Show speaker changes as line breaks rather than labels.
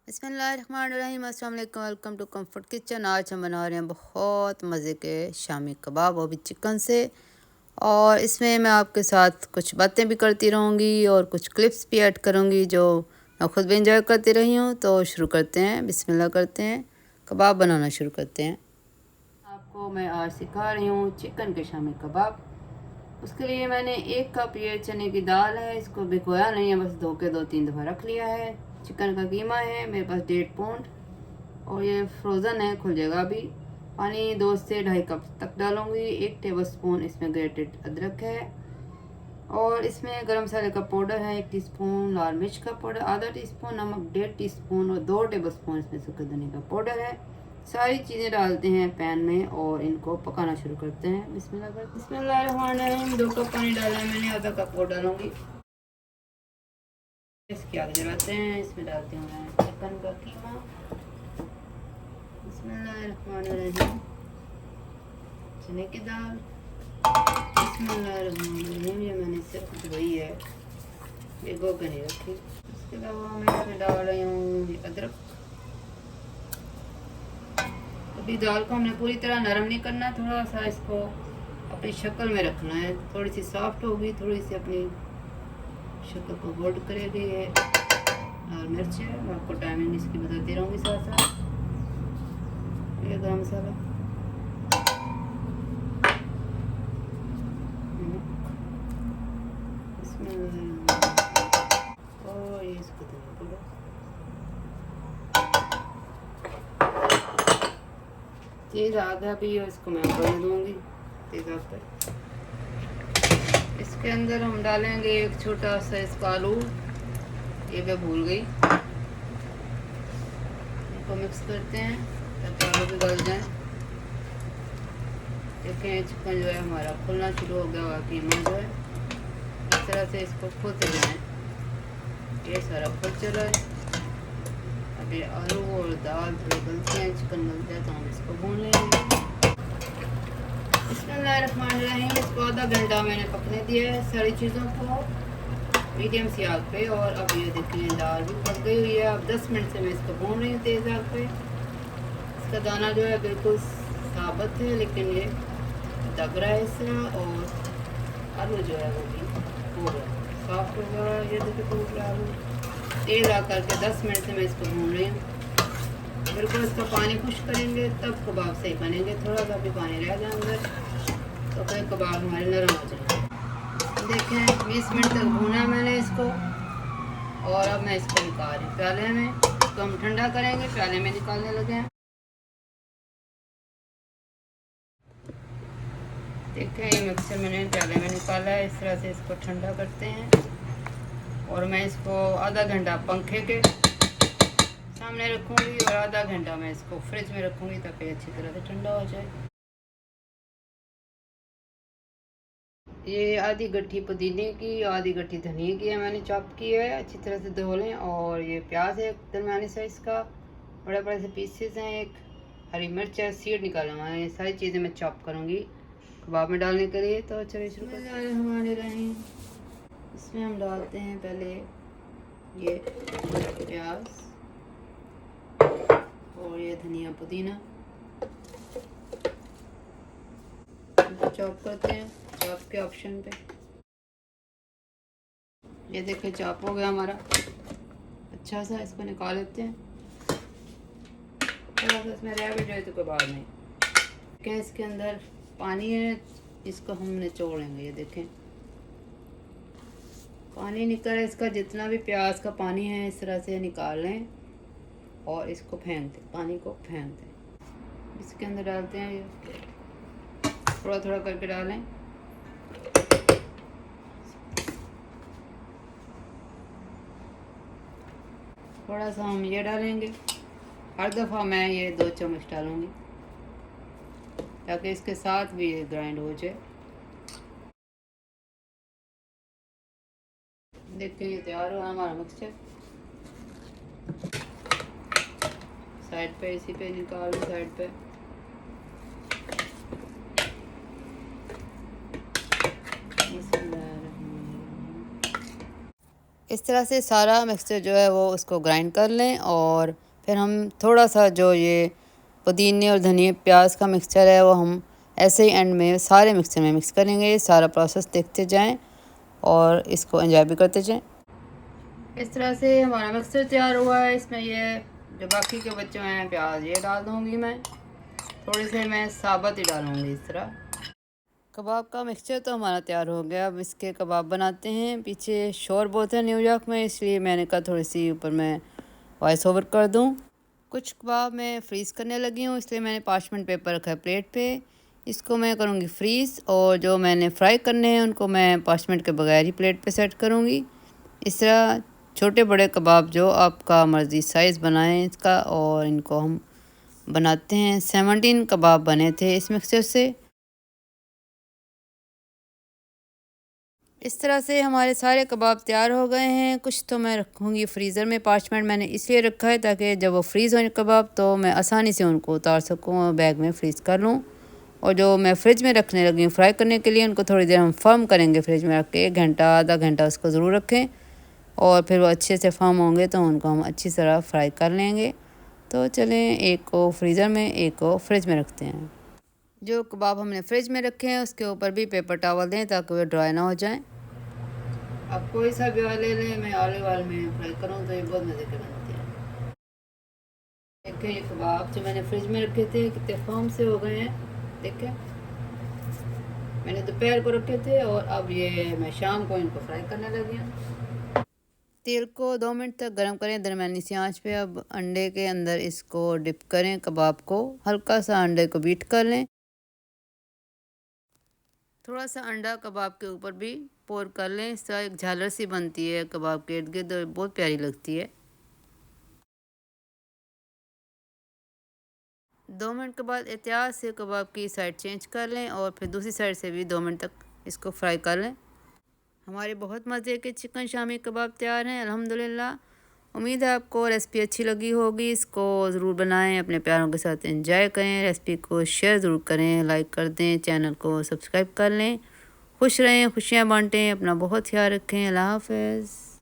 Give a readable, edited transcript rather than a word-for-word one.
बिस्मिल्लाहिर्रहमानिर्रहीम, अस्सलाम वालेकुम, वेलकम टू कंफर्ट किचन। आज हम बना रहे हैं बहुत मज़े के शामी कबाब, वो भी चिकन से। और इसमें मैं आपके साथ कुछ बातें भी करती रहूँगी और कुछ क्लिप्स भी ऐड करूँगी जो मैं ख़ुद भी इंजॉय करती रही हूँ। तो शुरू करते हैं, बिस्मिल्लाह करते हैं, कबाब बनाना शुरू करते हैं। आपको मैं आज सिखा रही हूँ चिकन के शामी कबाब। उसके लिए मैंने 1 कप ये चने की दाल है, इसको भिगोया नहीं है, बस धो के 2-3 दफ़ा रख लिया है। चिकन का कीमा है मेरे पास 1.5 पाउंड और ये फ्रोज़न है, खुल जाएगा अभी। पानी 2 से 2.5 कप तक डालूंगी। 1 टेबलस्पून इसमें ग्रेटेड अदरक है और इसमें गरम मसाले का पाउडर है 1 टीस्पून, लाल मिर्च का पाउडर आधा टीस्पून, नमक 1.5 टीस्पून और 2 टेबलस्पून इसमें सूखे धनिया का पाउडर है। सारी चीज़ें डालते हैं पैन में और इनको पकाना शुरू करते हैं। बिस्मिल्लाहिर्रहमानिर्रहीम। 2 कप पानी डाला है मैंने, आधा कप और डालूंगी। इसकी आग जलाते हैं, इसमें डालती हूँ मैं चिकन का कीमा। बिस्मिल्लाहिर्रहमानिर्रहीम। चने की दाल, बिस्मिल्लाहिर्रहमानिर्रहीम। ये मैंने सिर्फ धोई है, भिगो के नहीं रखी। इसके अलावा मैं इसमें डाल रही हूँ अदरक। अभी दाल को हमने पूरी तरह नरम नहीं करना, थोड़ा सा इसको अपनी शक्ल में रखना है। थोड़ी सी सॉफ्ट होगी, थोड़ी सी अपनी शक्ल को होल्ड करेगी। ये लाल मिर्च है, मैं आपको टाइमिंग इसकी बताती रहूँगी साथ साथ। ये गरम मसाला, और ये इसको तेज़ आग है अभी, इसको मैं ऊपर दूँगी तेज़ आग पर। इसके अंदर हम डालेंगे एक छोटा सा इसका आलू, ये मैं भूल गई। इनको मिक्स करते हैं ताकि आलू भी गल जाए। देखें चिकन जो है हमारा खुलना शुरू हो गया हुआ, कीमा जो है इस तरह से इसको खुद जाए। ये सारा खुद चला है। अभी आलू और दाल थोड़े गलते हैं, चिकन गलते हैं तो हम इसको भून लेंगे। बिस्मिल्लाहिर्रहमानिर्रहीम। इसको आधा घंटा मैंने पकने दिया है सारी चीज़ों को मीडियम सी आग पे। और अब ये देखिए दाल भी पक गई हुई है। अब 10 मिनट से मैं इसको भून रही हूँ तेज़ आग पे। इसका दाना जो है बिल्कुल साबुत है, लेकिन ये दब रहा है इस तरह। और आलू जो है वो भी हो गया, सॉफ्ट हो गया। ये देखिए टूट रहा आलू। तेज़ आग करके 10 मिनट से मैं इसको भून रही हूँ। बिल्कुल इसका पानी खुश करेंगे तब कबाब सही बनेंगे। थोड़ा सा भी पानी रह जाए अंदर तो फिर कबाब हमारे नरम हो जाएंगे। देखें 20 मिनट तक भूना मैंने इसको और अब मैं इसको निकाल रही हूँ प्याले में। इसको हम ठंडा करेंगे, प्याले में निकालने लगे हैं। देखें ये मिक्सर मैंने प्याले में निकाला है। इस तरह से इसको ठंडा करते हैं और मैं इसको आधा घंटा पंखे के सामने रखूँगी और आधा घंटा मैं इसको फ्रिज में रखूँगी ताकि अच्छी तरह से ठंडा हो जाए। ये आधी गट्ठी पुदीने की, आधी गट्ठी धनिया की है, मैंने चॉप की है। अच्छी तरह से धो लें। और ये प्याज है दरमियानी साइज़ का, बड़े बड़े से पीसेस हैं। एक हरी मिर्च है, सीड निकाला हुआ है। ये सारी चीज़ें मैं चॉप करूँगी कबाब में डालने के लिए। तो चलिए शुरू करते हैं। इसमें हम डालते हैं पहले ये प्याज और ये धनिया पुदीना, इनको चॉप करते हैं चॉप के ऑप्शन पे। ये देखिए चॉप हो गया हमारा अच्छा सा। इसको निकाल लेते हैं। थोड़ा सा इसमें रह भी जाए तो कोई बात नहीं। क्या इसके अंदर पानी है, इसको हम निचोड़ लेंगे। ये देखें पानी निकल रहा है इसका, जितना भी प्याज का पानी है इस तरह से निकाल लें और इसको फेंक दें, पानी को फेंक दें। इसके अंदर डालते हैं, ये थोड़ा थोड़ा करके डालें। थोड़ा सा हम ये डालेंगे, हर दफ़ा मैं ये 2 चम्मच डालूँगी ताकि इसके साथ भी ये ग्राइंड हो जाए। देखते हैं ये तैयार हुआ हमारा मिक्सचर। साइड पे इसी पे निकाल लो, साइड पे। इस तरह से सारा मिक्सचर जो है वो उसको ग्राइंड कर लें और फिर हम थोड़ा सा जो ये पुदीने और धनिया प्याज का मिक्सचर है वो हम ऐसे ही एंड में सारे मिक्सचर में मिक्स करेंगे। सारा प्रोसेस देखते जाएं और इसको एंजॉय भी करते जाएं। इस तरह से हमारा मिक्सचर तैयार हुआ है। इसमें ये जो बाकी के बच्चे हैं प्याज ये डाल दूँगी मैं, थोड़े से मैं साबुत ही डालूँगी। इस तरह कबाब का मिक्सचर तो हमारा तैयार हो गया। अब इसके कबाब बनाते हैं। पीछे शोर बहुत है न्यूयॉर्क में, इसलिए मैंने कहा थोड़ी सी ऊपर मैं वॉइस ओवर कर दूं। कुछ कबाब मैं फ्रीज़ करने लगी हूँ, इसलिए मैंने पार्चमेंट पेपर रखा है प्लेट पे। इसको मैं करूँगी फ्रीज़ और जो मैंने फ्राई करने हैं उनको मैं पार्चमेंट के बगैर ही प्लेट पे सेट करूँगी। इस तरह छोटे बड़े कबाब जो आपका मर्ज़ी साइज़ बनाएं इसका, और इनको हम बनाते हैं। 17 कबाब बने थे इस मिक्सचर से। इस तरह से हमारे सारे कबाब तैयार हो गए हैं। कुछ तो मैं रखूँगी फ्रीज़र में। पार्चमेंट मैंने इसलिए रखा है ताकि जब वो फ्रीज़ हो कबाब तो मैं आसानी से उनको उतार सकूँ और बैग में फ्रीज़ कर लूँ। और जो मैं फ्रिज में रखने लगी हूँ फ्राई करने के लिए, उनको थोड़ी देर हम फर्म करेंगे फ्रिज में रख के। 1 घंटा आधा घंटा उसको ज़रूर रखें और फिर वो अच्छे से फर्म होंगे तो उनको हम अच्छी तरह फ्राई कर लेंगे। तो चलें, एक को फ्रीज़र में एक को फ्रिज में रखते हैं। जो कबाब हमने फ्रिज में रखे हैं उसके ऊपर भी पेपर टॉवल दें ताकि वो ड्राई ना हो जाएँ। अब कोई सा भी ऑयल ले लें, मैं ऑलिव ऑयल में फ्राई करूँ तो ये बहुत मज़े के बनते हैं। देखें ये कबाब जो मैंने फ्रिज में रखे थे कितने फर्म से हो गए हैं। देखें मैंने दोपहर को रखे थे और अब ये मैं शाम को इनको फ्राई करने लगी हूँ। तेल को 2 मिनट तक गर्म करें दरमियानी सी आंच पे। अब अंडे के अंदर इसको डिप करें कबाब को, हल्का सा अंडे को बीट कर लें। थोड़ा सा अंडा कबाब के ऊपर भी पोर कर लें। इससे एक झालर सी बनती है कबाब के इर्द गिर्द, बहुत प्यारी लगती है। 2 मिनट के बाद एहतियात से कबाब की साइड चेंज कर लें और फिर दूसरी साइड से भी 2 मिनट तक इसको फ्राई कर लें। हमारे बहुत मज़े के चिकन शामी कबाब तैयार हैं अल्हम्दुलिल्लाह। उम्मीद है आपको रेसिपी अच्छी लगी होगी। इसको ज़रूर बनाएं, अपने प्यारों के साथ एंजॉय करें। रेसिपी को शेयर ज़रूर करें, लाइक कर दें, चैनल को सब्सक्राइब कर लें। खुश रहें, खुशियाँ बांटें, अपना बहुत ख्याल रखें। अल्लाह हाफ़िज़।